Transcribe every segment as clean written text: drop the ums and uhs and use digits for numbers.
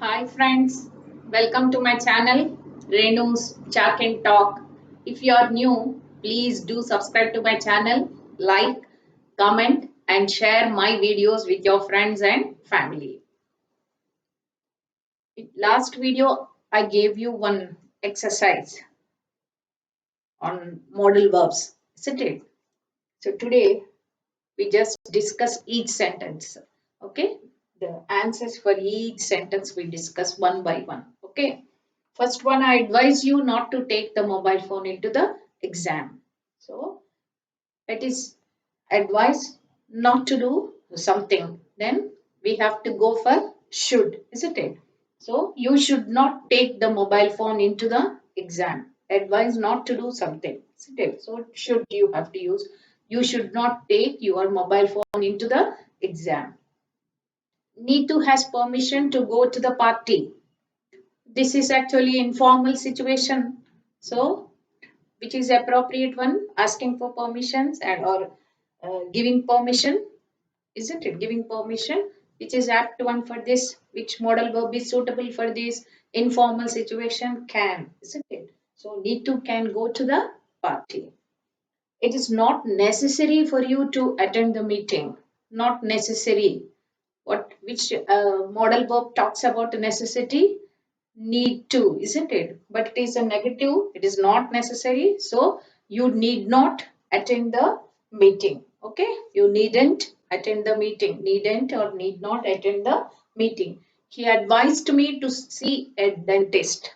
Hi friends, welcome to my channel Renu's Chat and Talk. If you are new, please do subscribe to my channel, like, comment and share my videos with your friends and family. In last video I gave you one exercise on modal verbs, isn't it? So today we just discuss each sentence. Okay, the answers for each sentence we discuss one by one. Okay, first one, I advise you not to take the mobile phone into the exam. So it is advice not to do something, then we have to go for should, isn't it? So you should not take the mobile phone into the exam. Advise not to do something, isn't it? So should you have to use. You should not take your mobile phone into the exam. Need to has permission to go to the party. This is actually informal situation. So which is appropriate one? Asking for permissions and or giving permission, isn't it? Giving permission, which is apt one for this, which modal verb is suitable for this informal situation? Can, isn't it? So need to can go to the party. It is not necessary for you to attend the meeting. Not necessary. What which modal verb talks about necessity? Need to, isn't it? But it is a negative. It is not necessary. So you need not attend the meeting. Okay, you needn't attend the meeting. Needn't or need not attend the meeting. He advised me to see a dentist.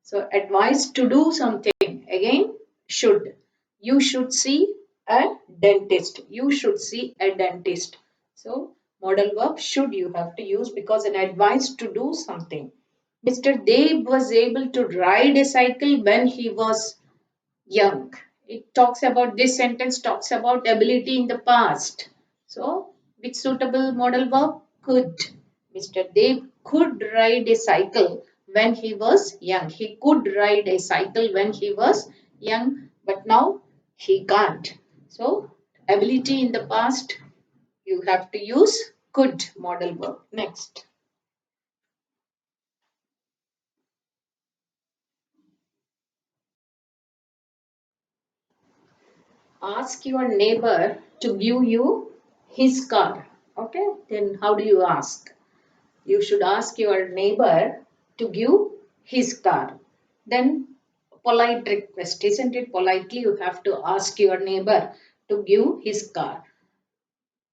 So advised to do something, again should. You should see a dentist. You should see a dentist. So modal verb should you have to use because an advice to do something. Mr. Dave was able to ride a cycle when he was young. It talks about, this sentence talks about ability in the past. So, which suitable modal verb? Could. Mr. Dave could ride a cycle when he was young. He could ride a cycle when he was young, but now he can't. So, ability in the past, you have to use could modal verb. Next. Ask your neighbor to give you his car. Okay, then how do you ask? You should ask your neighbor to give his car. Then polite request, isn't it? Politely you have to ask your neighbor to give his car.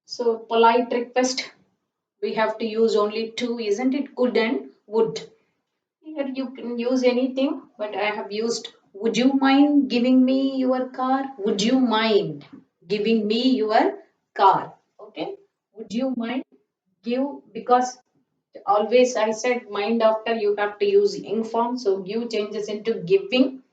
So polite request, we have to use only two, isn't it? Could and would. Here you can use anything, but I have used, would you mind giving me your car? Would you mind giving me your car? Okay. Would you mind give, because always I said mind after you have to use ing form. So give changes into giving.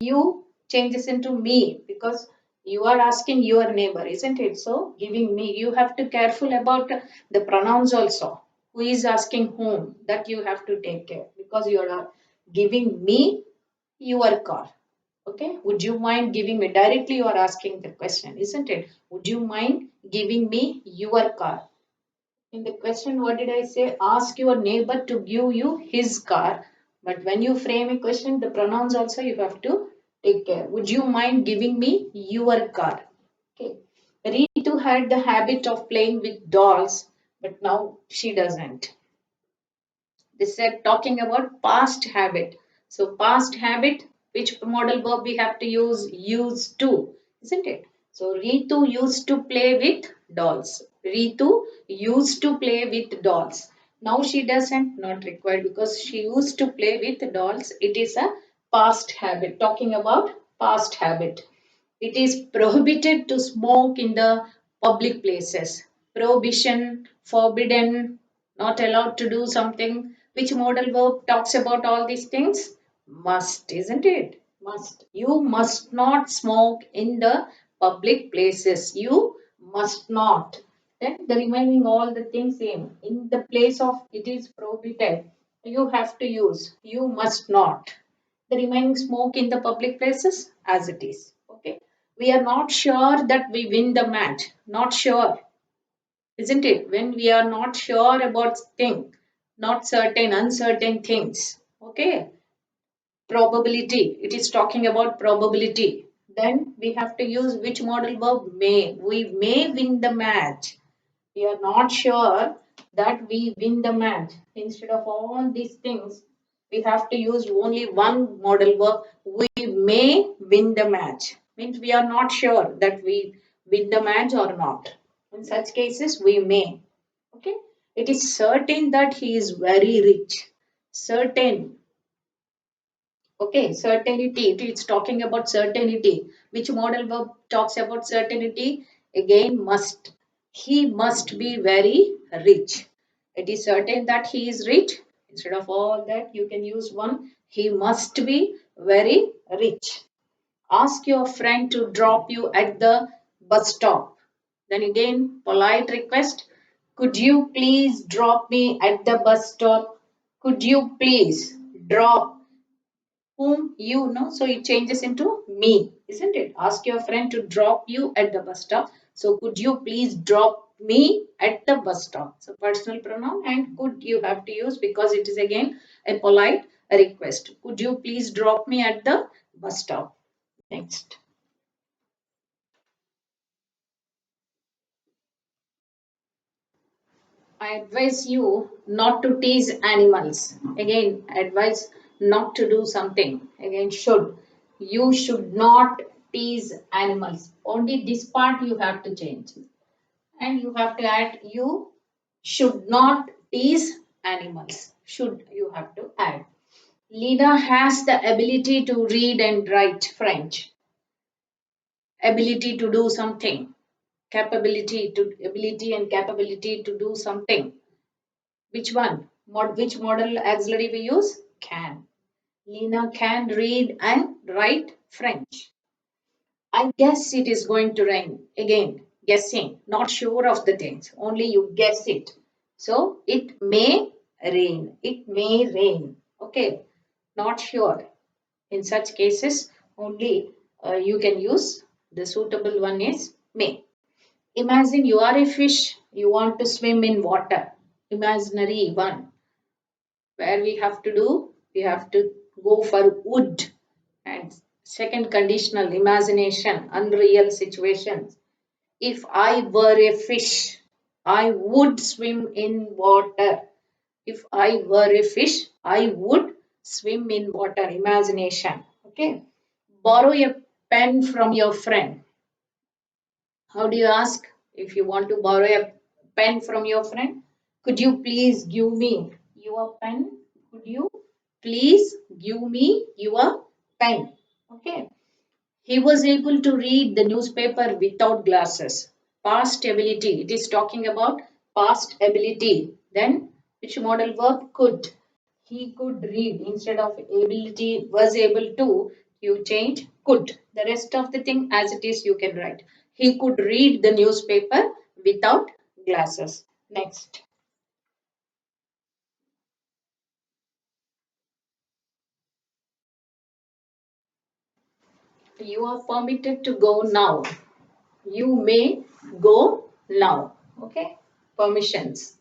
You changes into me because you are asking your neighbor, isn't it? So giving me, you have to careful about the pronouns also. Who is asking whom? That you have to take care because you are giving me your car. Okay. Would you mind giving me? Directly you are asking the question, isn't it? Would you mind giving me your car? In the question, what did I say? Ask your neighbor to give you his car. But when you frame a question, the pronouns also you have to take care. Would you mind giving me your car? Okay. Ritu had the habit of playing with dolls, but now she doesn't. This said talking about past habit. So past habit, which modal verb we have to use? Used to, isn't it? So Ritu used to play with dolls. Ritu used to play with dolls. Now she doesn't, not required because she used to play with dolls. It is a past habit. Talking about past habit. It is prohibited to smoke in the public places. Prohibition, forbidden, not allowed to do something. Which modal verb talks about all these things? Must, isn't it? Must. You must not smoke in the public places. You must not. Then the remaining all the things same. In the place of it is prohibited, you have to use. You must not. The remaining smoke in the public places as it is. Okay. We are not sure that we win the match. Not sure, isn't it? When we are not sure about thing, not certain, uncertain things. Okay, probability. It is talking about probability. Then we have to use which modal verb? May. We may win the match. We are not sure that we win the match. Instead of all these things, we have to use only one modal verb. We may win the match. Means we are not sure that we win the match or not. In such cases, we may. Okay. It is certain that he is very rich. Certain. Okay, certainty. It's talking about certainty. Which modal verb talks about certainty? Again, must. He must be very rich. It is certain that he is rich. Instead of all that, you can use one. He must be very rich. Ask your friend to drop you at the bus stop. Then again, polite request. Could you please drop me at the bus stop? Could you please drop whom you know, so it changes into me, isn't it? Ask your friend to drop you at the bus stop. So could you please drop me at the bus stop? So personal pronoun, and could you have to use because it is again a polite request. Could you please drop me at the bus stop? Next. I advise you not to tease animals. Again, advise not to do something. Again, should. You should not tease animals. Only this part you have to change. And you have to add, you should not tease animals. Should you have to add. Lina has the ability to read and write French. Ability to do something. Capability to ability and capability to do something. Which one? Which modal auxiliary we use? Can. Lena can read and write French. I guess it is going to rain. Again, guessing, not sure of the things. Only you guess it. So it may rain. It may rain. Okay, not sure. In such cases, only you can use the suitable one is may. Imagine you are a fish. You want to swim in water. Imaginary one where we have to do, we have to go for would. And second conditional, imagination, unreal situations. If I were a fish, I would swim in water. If I were a fish, I would swim in water. Imagination. Okay. Borrow a pen from your friend. How do you ask if you want to borrow a pen from your friend? Could you please give me your pen? Could you please give me your pen? Okay. He was able to read the newspaper without glasses. Past ability. It is talking about past ability. Then which modal verb? Could. He could read instead of ability, was able to, you change could. The rest of the thing as it is you can write. He could read the newspaper without glasses. Next. You are permitted to go now. You may go now. Okay. Permissions.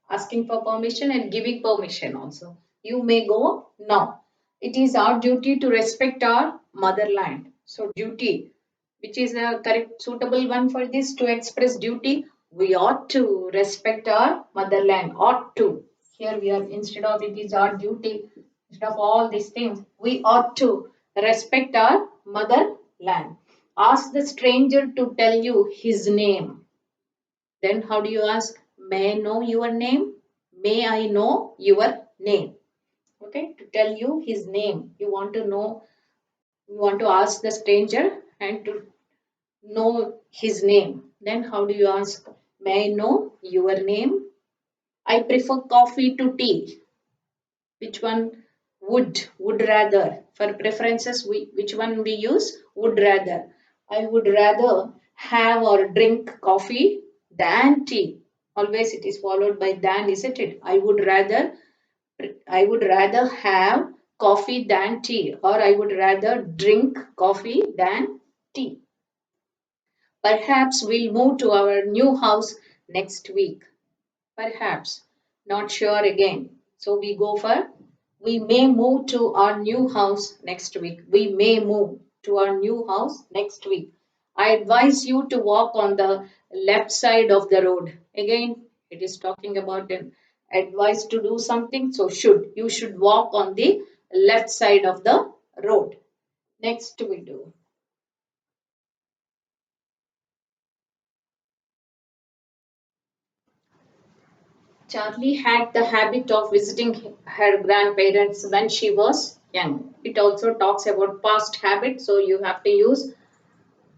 Asking for permission and giving permission also. You may go now. It is our duty to respect our motherland. So duty, which is a correct suitable one for this to express duty, we ought to respect our motherland. Ought to. Here we are instead of it is our duty, instead of all these things, we ought to respect our motherland. Ask the stranger to tell you his name. Then how do you ask? May I know your name? May I know your name? Okay, to tell you his name. You want to know, you want to ask the stranger and to know his name. Then how do you ask? May I know your name? I prefer coffee to tea. Which one would rather? For preferences, which one we use? Would rather. I would rather have or drink coffee than tea. Always it is followed by than, isn't it? I would rather have coffee than tea, or I would rather drink coffee than tea. Perhaps we'll move to our new house next week. Perhaps. Not sure again. So we go for we may move to our new house next week. We may move to our new house next week. I advise you to walk on the left side of the road. Again, it is talking about an advice to do something. So should you should walk on the left side of the road. Next we do. Charlie had the habit of visiting her grandparents when she was young. It also talks about past habit, so you have to use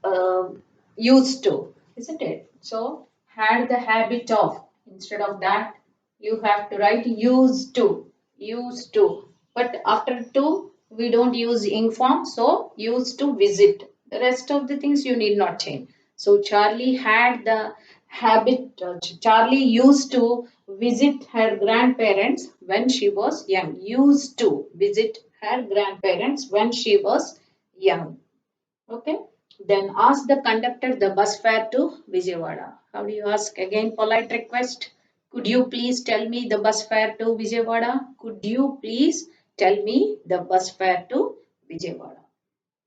uh, used to, isn't it? So had the habit of, instead of that, you have to write used to. But after to, we don't use ing form, so used to visit. The rest of the things you need not change. So Charlie had the habit, Charlie used to visit her grandparents when she was young. Used to visit her grandparents when she was young. Okay. Then ask the conductor the bus fare to Vijayawada. How do you ask? Again, polite request. Could you please tell me the bus fare to Vijayawada? Could you please tell me the bus fare to Vijayawada?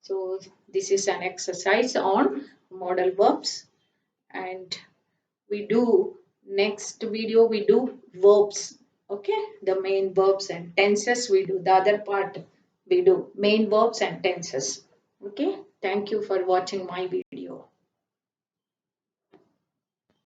So this is an exercise on modal verbs, and we do next video we do verbs. Okay, the main verbs and tenses we do. The other part we do main verbs and tenses. Okay, thank you for watching my video.